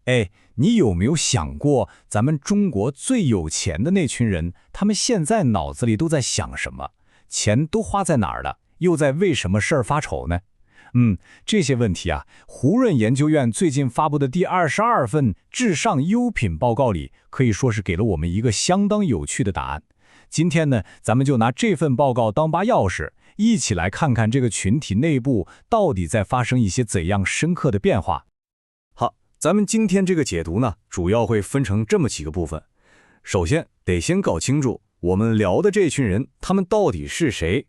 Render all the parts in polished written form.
哎，你有没有想过，咱们中国最有钱的那群人，他们现在脑子里都在想什么？钱都花在哪儿了？又在为什么事儿发愁呢？这些问题啊，胡润研究院最近发布的第22份至上优品报告里，可以说是给了我们一个相当有趣的答案。今天呢，咱们就拿这份报告当把钥匙，一起来看看这个群体内部到底在发生一些怎样深刻的变化。好，咱们今天这个解读呢，主要会分成这么几个部分。首先，得先搞清楚我们聊的这群人，他们到底是谁。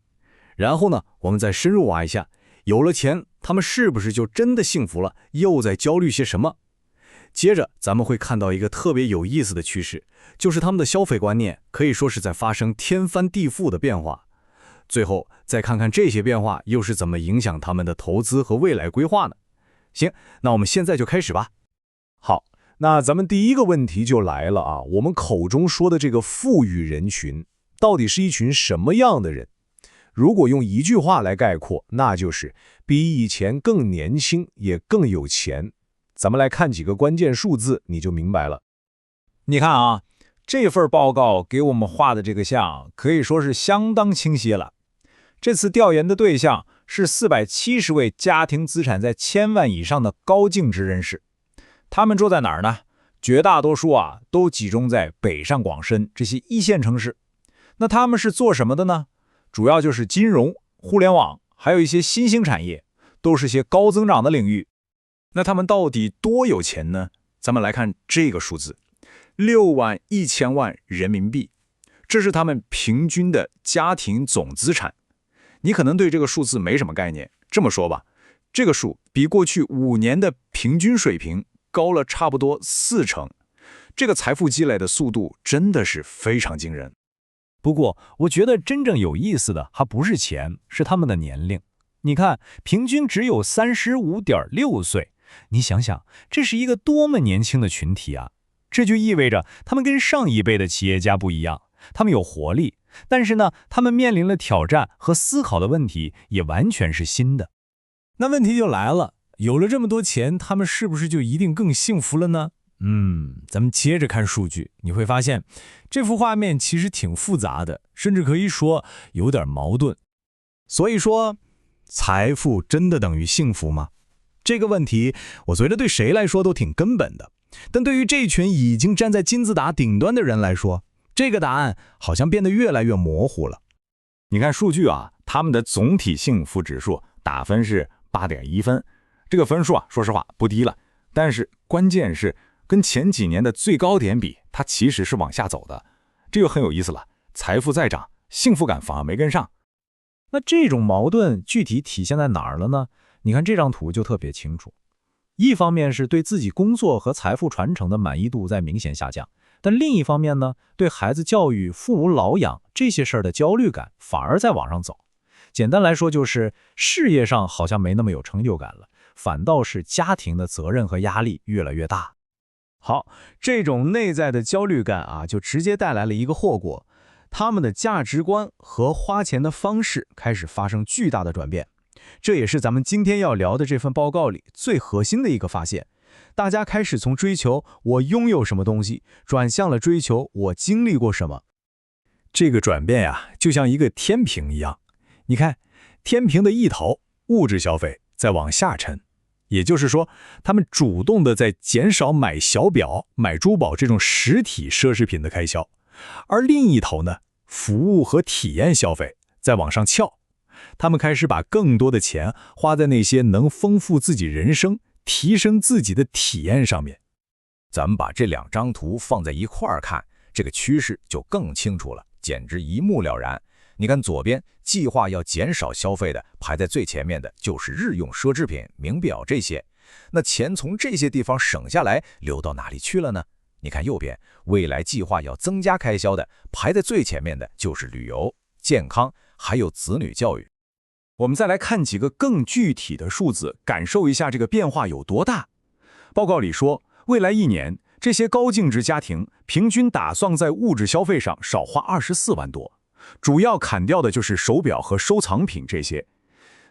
然后呢，我们再深入挖一下，有了钱，他们是不是就真的幸福了？又在焦虑些什么？接着，咱们会看到一个特别有意思的趋势，就是他们的消费观念可以说是在发生天翻地覆的变化。最后，再看看这些变化又是怎么影响他们的投资和未来规划呢？行，那我们现在就开始吧。好，那咱们第一个问题就来了啊，我们口中说的这个富裕人群，到底是一群什么样的人？如果用一句话来概括，那就是比以前更年轻，也更有钱。咱们来看几个关键数字，你就明白了。你看啊，这份报告给我们画的这个像，可以说是相当清晰了。这次调研的对象是470位家庭资产在1000万以上的高净值人士，他们住在哪儿呢？绝大多数都集中在北上广深这些一线城市。那他们是做什么的呢？主要就是金融、互联网，还有一些新兴产业，都是些高增长的领域。那他们到底多有钱呢？咱们来看这个数字，61000万人民币，这是他们平均的家庭总资产。你可能对这个数字没什么概念，这么说吧，这个数比过去5年的平均水平高了差不多40%，这个财富积累的速度真的是非常惊人。不过，我觉得真正有意思的还不是钱，是他们的年龄。你看，平均只有35.6岁，你想想，这是一个多么年轻的群体啊！这就意味着他们跟上一辈的企业家不一样，他们有活力，但是呢，他们面临了挑战和思考的问题也完全是新的。那问题就来了，有了这么多钱，他们是不是就一定更幸福了呢？咱们接着看数据，你会发现这幅画面其实挺复杂的，甚至可以说有点矛盾。所以说，财富真的等于幸福吗？这个问题，我觉得对谁来说都挺根本的，但对于这群已经站在金字塔顶端的人来说，这个答案好像变得越来越模糊了。你看数据他们的总体幸福指数打分是8.1分，这个分数说实话不低了，但是关键是跟前几年的最高点比，它其实是往下走的，这就很有意思了。财富在涨，幸福感反而没跟上。那这种矛盾具体体现在哪儿了呢？你看这张图就特别清楚。一方面是对自己工作和财富传承的满意度在明显下降，但另一方面呢，对孩子教育、父母老养这些事儿的焦虑感反而在往上走。简单来说就是事业上好像没那么有成就感了，反倒是家庭的责任和压力越来越大。好，这种内在的焦虑感就直接带来了一个后果，他们的价值观和花钱的方式开始发生巨大的转变。这也是咱们今天要聊的这份报告里最核心的一个发现。大家开始从追求我拥有什么东西，转向了追求我经历过什么。这个转变就像一个天平一样。你看，天平的一头，物质消费在往下沉。也就是说，他们主动的在减少买小表、买珠宝这种实体奢侈品的开销，而另一头呢，服务和体验消费在往上翘。他们开始把更多的钱花在那些能丰富自己人生、提升自己的体验上面。咱们把这2张图放在一块儿看，这个趋势就更清楚了，简直一目了然。你看左边，计划要减少消费的，排在最前面的就是日用奢侈品、名表这些。那钱从这些地方省下来，流到哪里去了呢？你看右边，未来计划要增加开销的，排在最前面的就是旅游、健康，还有子女教育。我们再来看几个更具体的数字，感受一下这个变化有多大。报告里说，未来1年，这些高净值家庭平均打算在物质消费上少花24万多。主要砍掉的就是手表和收藏品这些，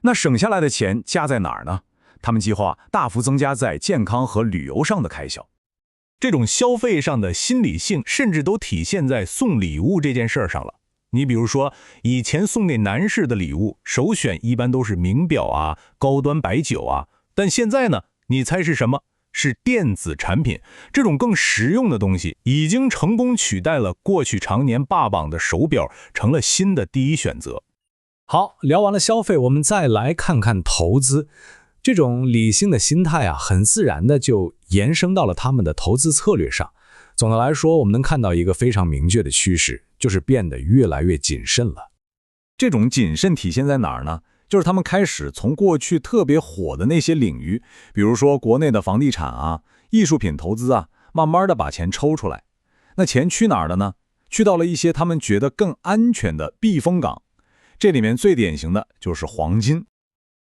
那省下来的钱加在哪儿呢？他们计划大幅增加在健康和旅游上的开销。这种消费上的新理性，甚至都体现在送礼物这件事上了。你比如说，以前送给男士的礼物，首选一般都是名表啊、高端白酒啊，但现在呢，你猜是什么？是电子产品，这种更实用的东西，已经成功取代了过去常年霸榜的手表，成了新的第一选择。好，聊完了消费，我们再来看看投资。这种理性的心态啊，很自然的就延伸到了他们的投资策略上。总的来说，我们能看到一个非常明确的趋势，就是变得越来越谨慎了。这种谨慎体现在哪儿呢？就是他们开始从过去特别火的那些领域，比如说国内的房地产啊、艺术品投资啊，慢慢的把钱抽出来。那钱去哪儿了呢？去到了一些他们觉得更安全的避风港。这里面最典型的就是黄金。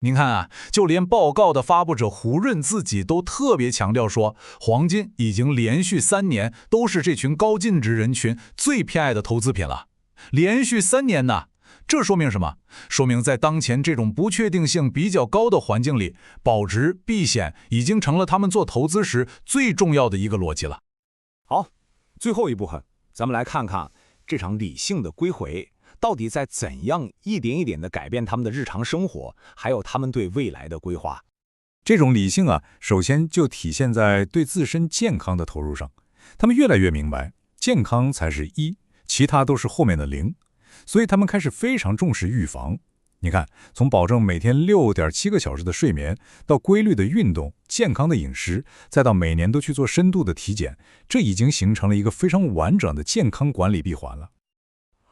您看啊，就连报告的发布者胡润自己都特别强调说，黄金已经连续3年都是这群高净值人群最偏爱的投资品了。连续3年呢，这说明什么？说明在当前这种不确定性比较高的环境里，保值避险已经成了他们做投资时最重要的一个逻辑了。好，最后一部分，咱们来看看这场理性的归回到底在怎样一点一点地改变他们的日常生活，还有他们对未来的规划。这种理性啊，首先就体现在对自身健康的投入上。他们越来越明白，健康才是1，其他都是后面的0。所以他们开始非常重视预防。你看，从保证每天6.7个小时的睡眠，到规律的运动、健康的饮食，再到每年都去做深度的体检，这已经形成了一个非常完整的健康管理闭环了。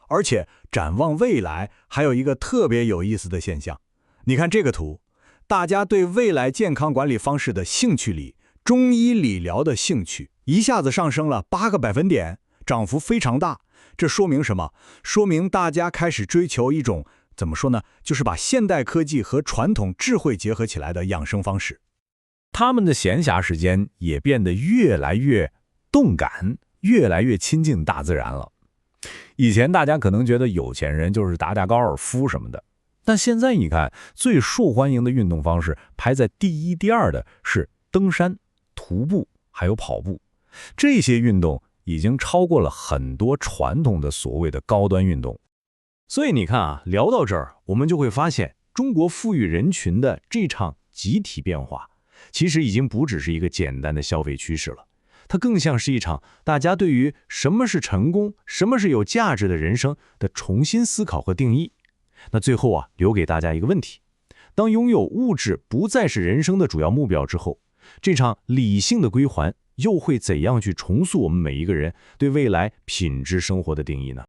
而且展望未来，还有一个特别有意思的现象。你看这个图，大家对未来健康管理方式的兴趣里，中医理疗的兴趣一下子上升了8个百分点，涨幅非常大。这说明什么？说明大家开始追求一种，怎么说呢？就是把现代科技和传统智慧结合起来的养生方式。他们的闲暇时间也变得越来越动感，越来越亲近大自然了。以前大家可能觉得有钱人就是打打高尔夫什么的，但现在你看，最受欢迎的运动方式排在第1、第2的是登山、徒步还有跑步。这些运动已经超过了很多传统的所谓的高端运动。所以你看啊，聊到这儿，我们就会发现，中国富裕人群的这场集体变化，其实已经不只是一个简单的消费趋势了。它更像是一场大家对于什么是成功、什么是有价值的人生的重新思考和定义。那最后啊，留给大家一个问题：当拥有物质不再是人生的主要目标之后，这场理性的归还又会怎样去重塑我们每一个人对未来品质生活的定义呢？